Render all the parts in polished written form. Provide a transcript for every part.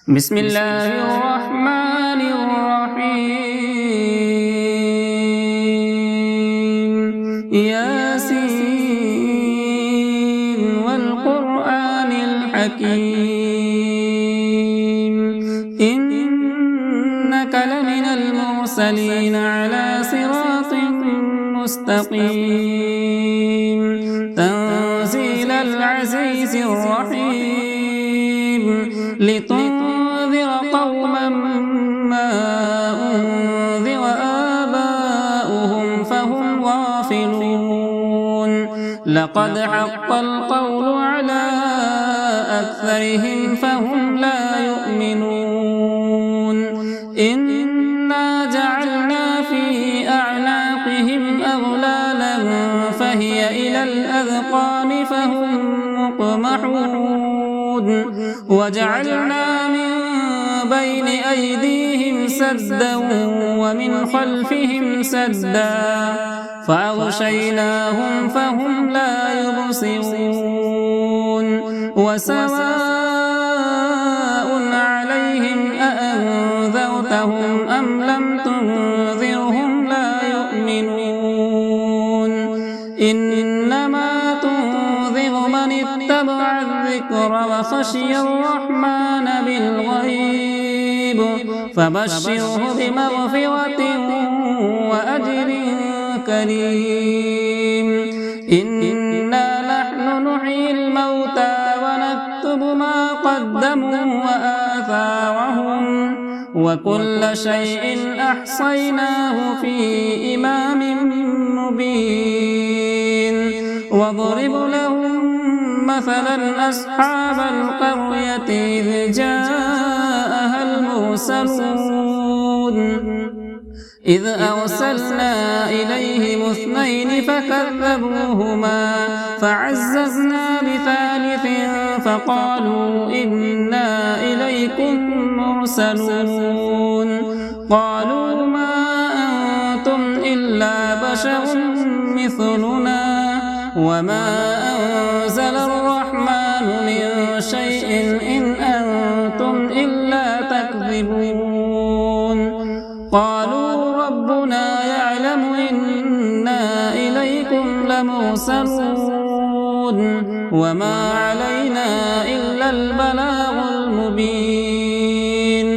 بسم الله الرحمن الرحيم ياسين والقرآن الحكيم إنك لمن المرسلين على صراط مستقيم تنزيل العزيز الرحيم لتنذر قوما ما أنذر آباؤهم فهم غافلون لقد حق القول على أكثرهم فهم لا يؤمنون إنا جعلنا في أعناقهم أغلالا فهي إلى الأذقان فهم مقمحون وجعلنا من بين أيديهم سدا ومن خلفهم سدا فأغشيناهم فهم لا يبصرون وسواء عليهم أأنذرتهم أم لم تنذرهم لا يؤمنون إنما تنذر من اتبع الذكر وخشي الرحمن بالغيب فبشره بمغفرة وأجر كريم إنا نحن نحيي الموتى ونكتب ما قدموا وآثارهم وكل شيء أحصيناه في إمام مبين واضرب لهم مثلا أصحاب القرية إذ جاءها المرسلون إذ أرسلنا إليهم اثنين فكذبوهما فعززنا بثالث فقالوا إنا إليكم مرسلون قالوا ما أنتم إلا بشر مثلنا وما أنزل الرحمن من شيء إن أنتم إلا تكذبون قالوا ربنا يعلم إنا إليكم لمرسلون وما علينا إلا البلاغ المبين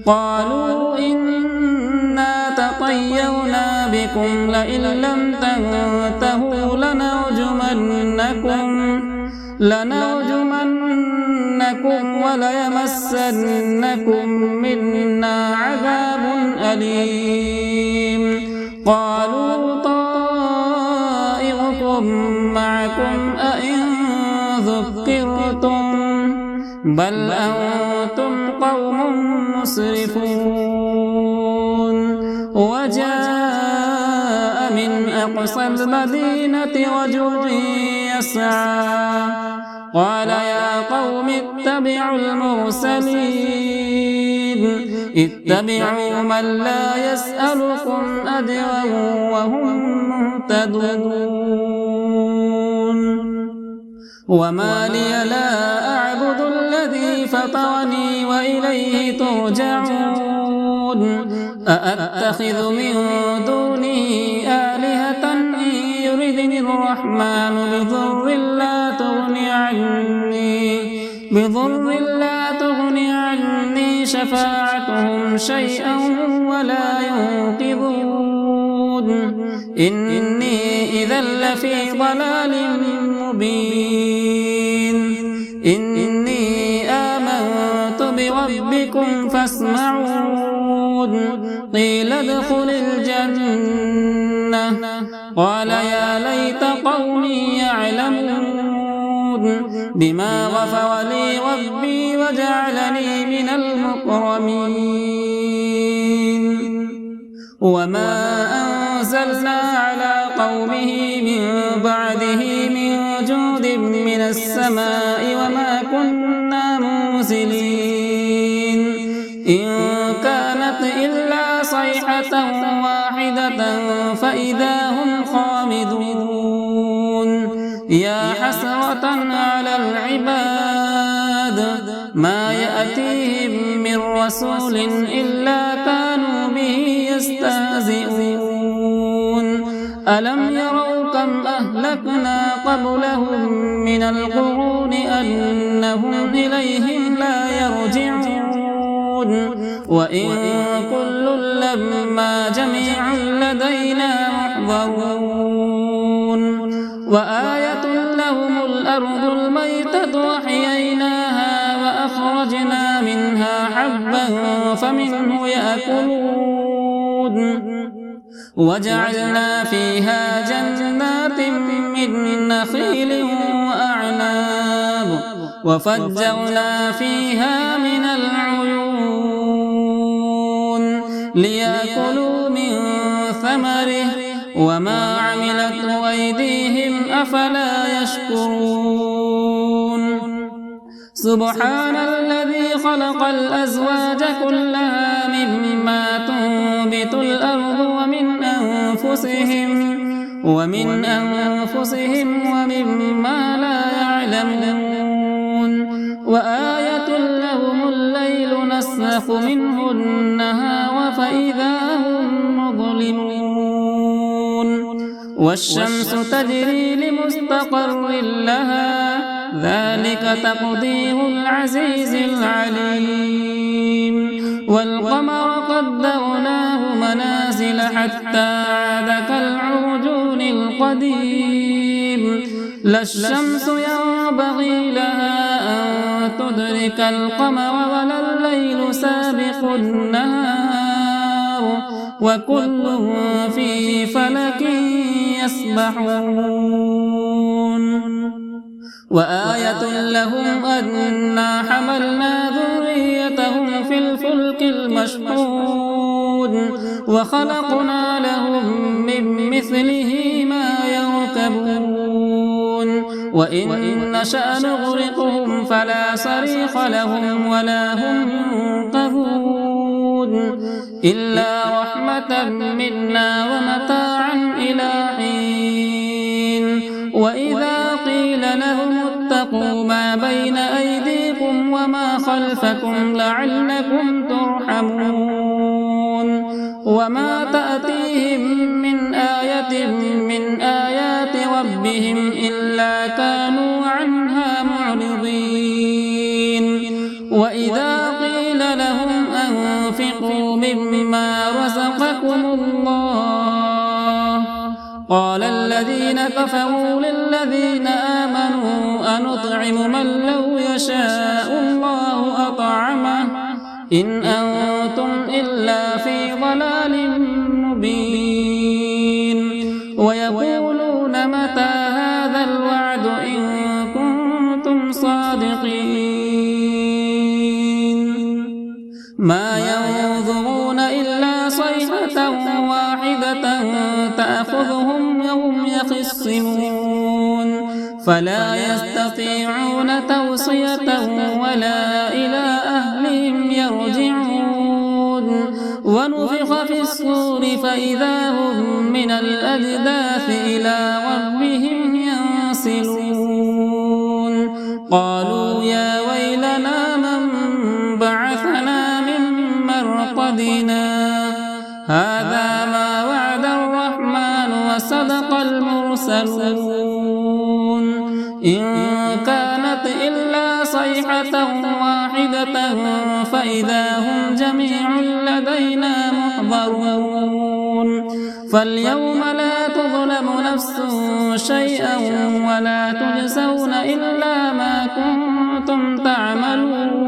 قالوا إنا تطيرنا بكم لئن لم تنتهوا لنرجمنكم وليمسنكم منا عذاب أليم قالوا طائركم معكم أئن ذكرتم بل أنتم قوم مسرفون وجاء من أقصى المدينة رجل يسعى قال يا قوم اتبعوا المرسلين اتبعوا من لا يسألكم أجرا وهم مهتدون وما لي لا أعبد الذي فطرني وإليه ترجعون أأتخذ من دونه آلهة إن يردني الرحمن بضر لا تغني عني شفاعتهم شيئا ولا ينقذون إني إذا لفي ضلال مبين إني آمنت بربكم فاسمعون قيل ادخل الجنة قال يا ليت قومي يعلمون بما غفر لي ربي وجعلني من المكرمين وما أنزلنا على قومه من بعده من جود من السماء وما كنا منزلين إن كانت إلا صيحة واحدة فإذا هم خامدون يا حسرة على العباد ما يأتيهم من رسول إلا كانوا به يستهزئون ألم يروا كم أهلكنا قبلهم من القرون أنهم إليهم لا يرجعون وإن كل لما جميع لدينا محضرون وآية لهم الأرض الميتة وأحييناها وأخرجنا منها حبا فمنه يأكلون وجعلنا فيها جنات من نخيل وأعناب وفجرنا فيها من العيون ليأكلوا من ثمره وما عملته أيديهم أفلا يشكرون سبحان الذي خلق الأزواج كلها مما تنبت الأرض ومن أنفسهم ومما لا يعلمون وآية لهم الليل نسلخ منه النهار فإذا هم مظلمون والشمس تجري لمستقر لها ذلك تقدير العزيز العليم والقمر قدرناه منازل حتى عاد كالعرجون القديم لا الشمس ينبغي لها أن تدرك القمر ولا الليل سابق النهار وكل في فلك يسبحون وآية لهم أنا حملنا ذريتهم في الفلك المشحون وخلقنا لهم من مثله ما يركبون وإن نشأ نغرقهم فلا صريخ لهم ولا هم ينقذون إلا رحمة منا ومتاعا إلى حين وإذا قيل لهم اتقوا ما بين أيديكم وما خلفكم لعلكم ترحمون وما تأتيهم من آية من آيات ربهم إلا كانوا عنها معرضين وإذا قيل لهم أنفقوا مما رزقكم الله قال الذين كفروا للذين آمنوا أنطعم من لو يشاء الله أطعمه إن أنتم إلا في ضلال مبين ويقولون متى هذا الوعد إن كنتم صادقين ما ينظرون إلا صيحة واحدة تأخذهم وهم يخصمون فلا يستطيعون توصية ولا إلى أهلهم يرجعون ونفخ في الصور فإذا هم من الأجداث إلى ربهم ينسلون قالوا يا ويلنا من بعثنا من مرقدنا هذا ما وعد الرحمن وصدق المرسلون إن كانت إلا صيحة واحدة فإذا هم جميع لدينا محضرون فاليوم لا تظلم نفس شيئا ولا تجزون إلا ما كنتم تعملون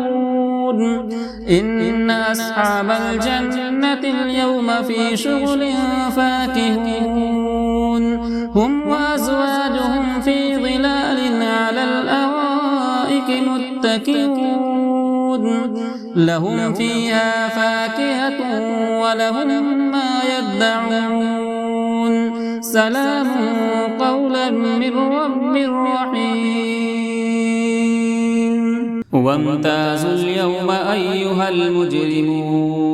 إن أصحاب الجنة اليوم في شغل فاكهون هم وأزواجهم في ظلال على الأرائك متكئون لهم فيها فاكهة ولهم ما يدعون سلام قولا من رب رحيم وامتازوا اليوم أيها المجرمون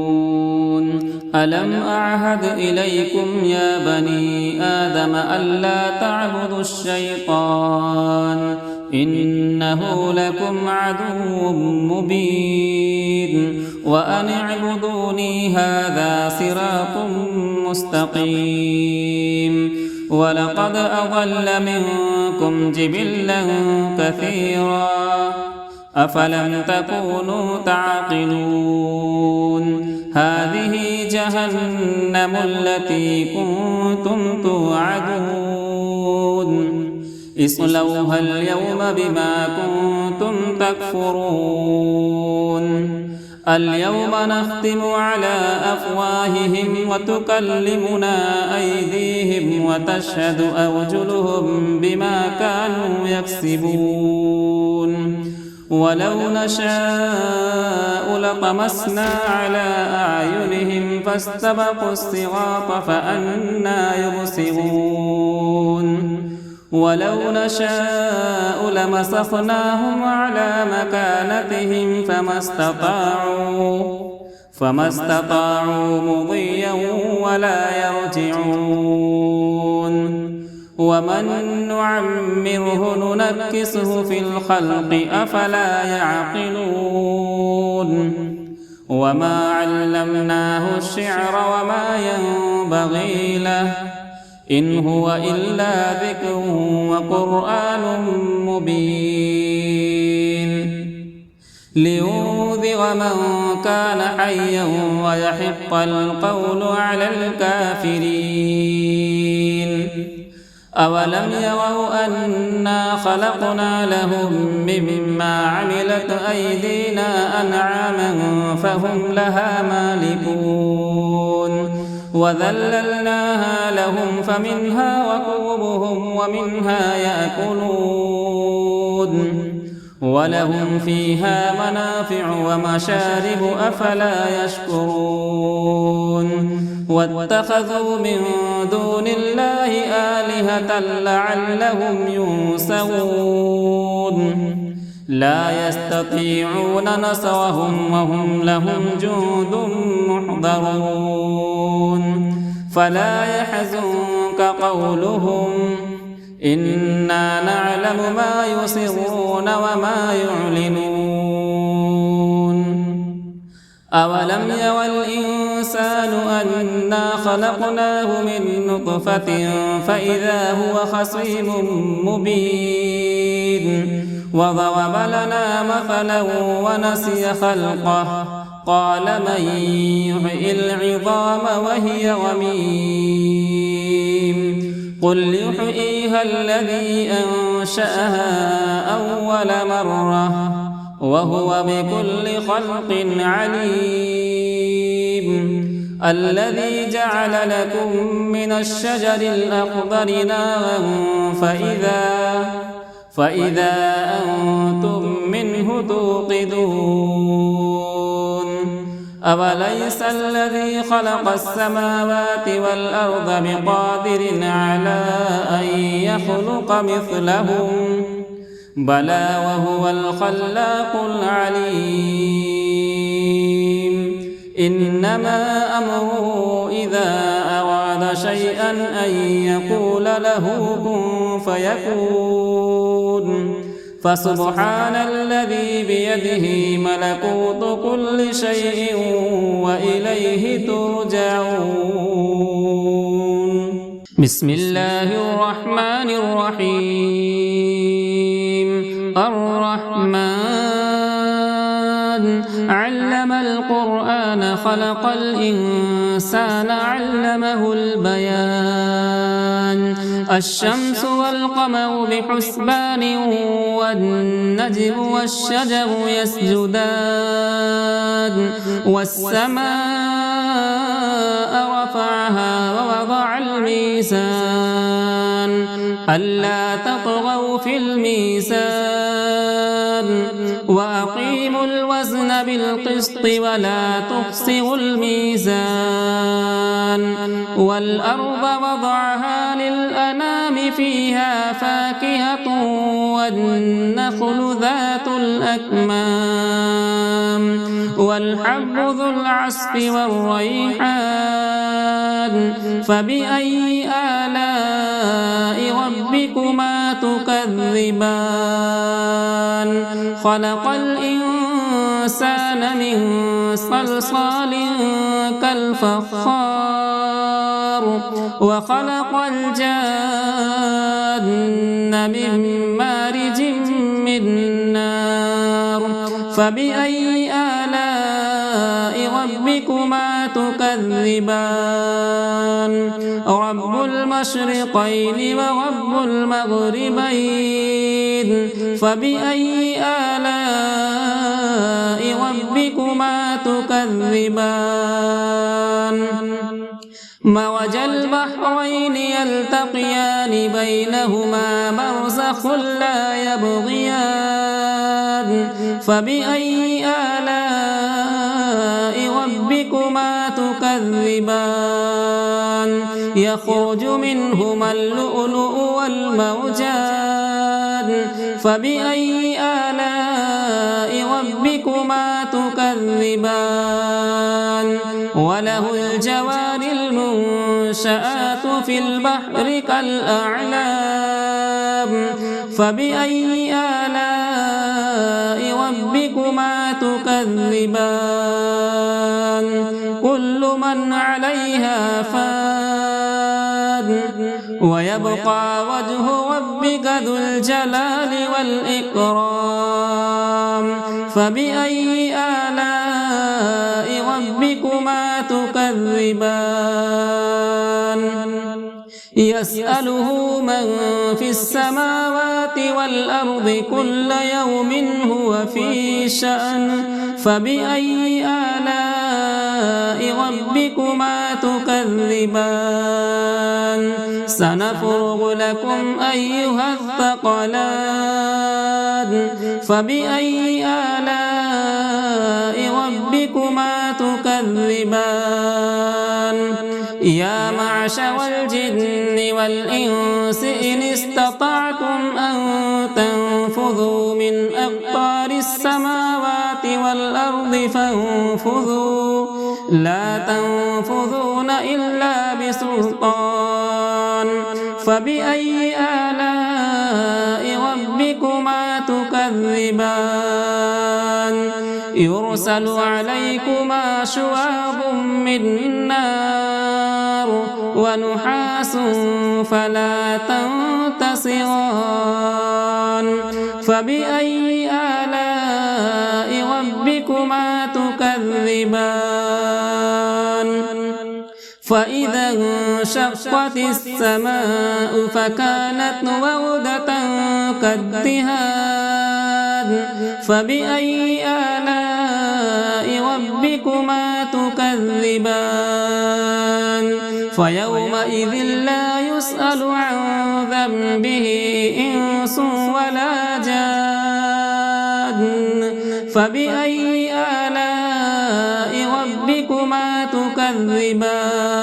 ألم أعهد إليكم يا بني آدم ألا تعبدوا الشيطان إنه لكم عدو مبين وأن اعبدوني هذا صراط مستقيم ولقد أضل منكم جبلا كثيرا أفلم تكونوا تعقلون هذه جهنم التي كنتم توعدون اصلوها اليوم بما كنتم تكفرون اليوم نختم على أفواههم وتكلمنا أيديهم وتشهد أرجلهم بما كانوا يكسبون ولو نشاء لطمسنا على أعينهم فاستبقوا الصراط فأنى يبصرون ولو نشاء لمسخناهم على مكانتهم فما استطاعوا مضيا ولا يرجعون ومن نعمره ننكسه في الخلق أفلا يعقلون وما علمناه الشعر وما ينبغي له إن هو إلا ذكر وقرآن مبين لينذر من كان حيا ويحق القول على الكافرين أولم يروا أنا خلقنا لهم مما عملت أيدينا أنعاما فهم لها مالكون وذللناها لهم فمنها ركوبهم ومنها يأكلون ولهم فيها منافع ومشارب أفلا يشكرون واتخذوا من دون الله آلهة لعلهم ينصرون لا يستطيعون نصرهم وهم لهم جند محضرون فلا يحزنك قولهم إنا نعلم ما يسرون وما يعلنون أولم ير الإنسان أنا خلقناه من نطفة فإذا هو خصيم مبين وضرب لنا مثلا ونسي خلقه قال من يحيي العظام وهي رميم قل يحييها الذي أنشأها أول مرة وهو بكل خلق عليم الذي جعل لكم من الشجر الأخضر نارا فإذا أنتم منه توقدون أوليس الذي خلق السماوات والأرض بقادر على أن يخلق مثلهم بلى وهو الخلاق العليم إنما أمره إذا أراد شيئا أن يقول له كن فيكون فسبحان الذي بيده ملكوت كل شيء وإليه ترجعون بسم الله الرحمن الرحيم الرحمن علم القرآن خلق الإنسان علمه البيان الشمس والقمر بحسبان والنجم والشجر يسجدان والسماء رفعها ووضع الميزان ألا تطغوا في الميزان وأقيموا الوزن بالقسط ولا تخسروا الميزان والأرض وضعها للأنام فيها فاكهة والنخل ذات الأكمام والحب ذو العصف والريحان فبأي آلاء ربكما تكذبان خلق الإنسان من صلصال كالفخار وخلق الجان من مارج من نار فبأي آلاء ربكما تكذبان رب المشرقين ورب المغربين فبأي آلاء ربكما تكذبان مرج البحرين يلتقيان بينهما برزخ لا يبغيان فبأي آلاء ربكما تكذبان يخرج منهما اللؤلؤ والمرجان فبأي آلاء ربكما تكذبان وله الجوار المنشآت في البحر كالأعلام فبأي آلاء ربكما تكذبان كل من عليها فان ويبقى وجه ربك ذو الجلال والإكرام فبأي آلاء ربكما تكذبان يسأله من في السماوات والأرض كل يوم هو في شأن فبأي آلاء ربكما تكذبان سنفرغ لكم أيها الثقلان فبأي آلاء ربكما تكذبان يا معشر الجن والإنس إن استطعتم أن تنفذوا من أقطار السماوات والأرض فانفذوا لا تنفذون إلا بسلطان فبأي آلاء ربكما تكذبان يرسل عليكما شواظ من نار ونحاس فلا تنتصران فبأي آلاء ربكما تكذبان فإذا انشقت السماء فكانت وردة كالدهان فبأي آلاء ربكما تكذبان فيومئذ لا يسأل عن ذنبه إنس ولا جان فبأي آلاء ربكما تكذبان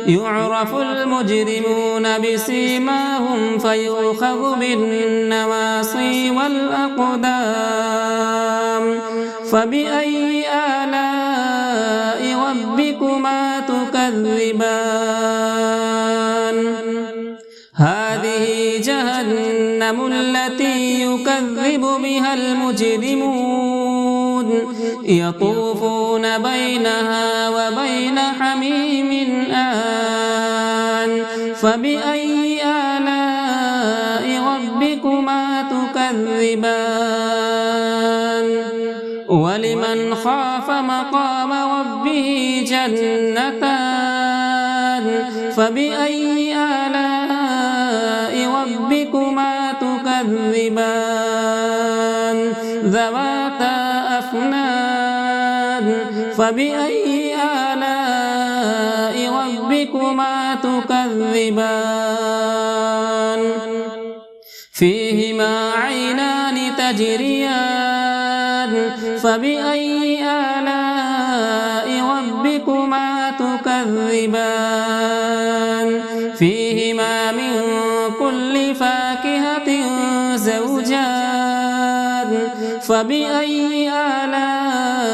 يعرف المجرمون بسيماهم فيؤخذ بالنواصي والأقدام فبأي آلاء ربكما تكذبان هذه جهنم التي يكذب بها المجرمون يطوفون بينها وبين حميم آن فبأي آلاء ربكما تكذبان ولمن خاف مقام ربه جنتان فبأي آلاء ربكما تكذبان ذواتا أفنان فبأي آلاء ربكما تكذبان فيهما عينان تجريان فبأي آلاء ربكما تكذبان فيهما من كل فاكهة زوجان فبأي آلاء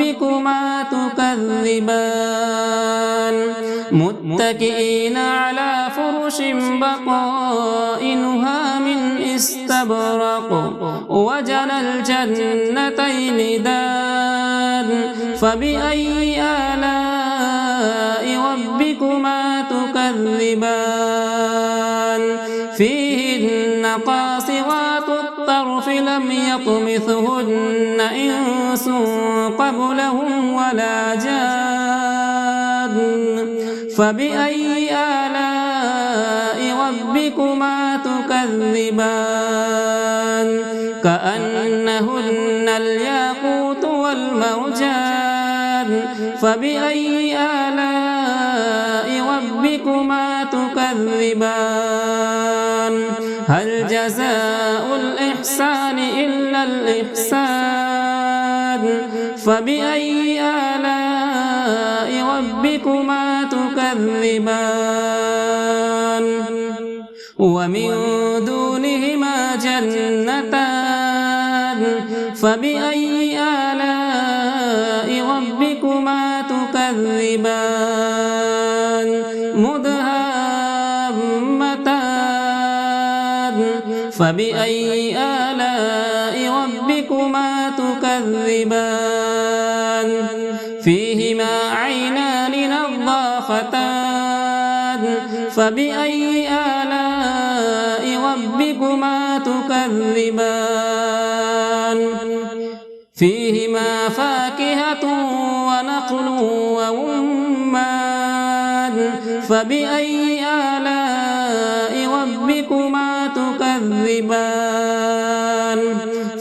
ربكما تكذبان متكئين على فرش بطائنها من استبرق وجنى الجنتين دان فبأي آلاء ربكما تكذبان فيهن قاصرات الطرف لم يطمثهن إنس قبلهم ولا جان فبأي آلاء ربكما تكذبان كأنهن الياقوت والمرجان فبأي آلاء ربكما تكذبان هل جزاء الإحسان إلا الإحسان فبأي آلاء ربكما تكذبان ومن دونهما جنتان فبأي آلاء ربكما تكذبان مدهامتان فبأي آلاء ربكما تكذبان فيهما عينان نضاختان فبأي آلاء ربكما تكذبان فيهما فاكهة ونخل ورمان فبأي آلاء ربكما تكذبان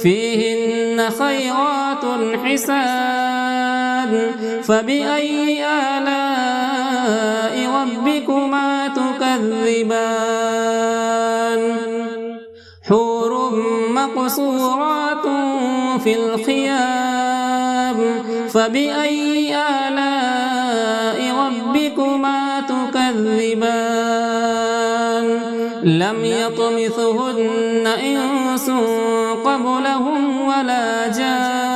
فيهن خيرات حسان فبأي آلاء ربكما تكذبان حور مقصورات في الخيام فبأي آلاء ربكما تكذبان لم يطمثهن إنس قبلهم ولا جان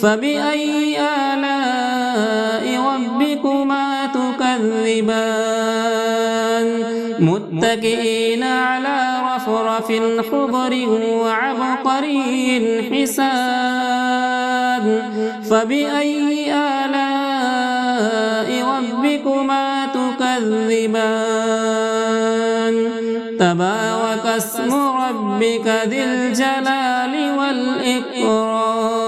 فبأي آلاء ربكما تكذبان متكئين على رفرف خضر وعبقري حسان فبأي آلاء ربكما تكذبان تبارك اسم ربك ذي الجلال والإكرام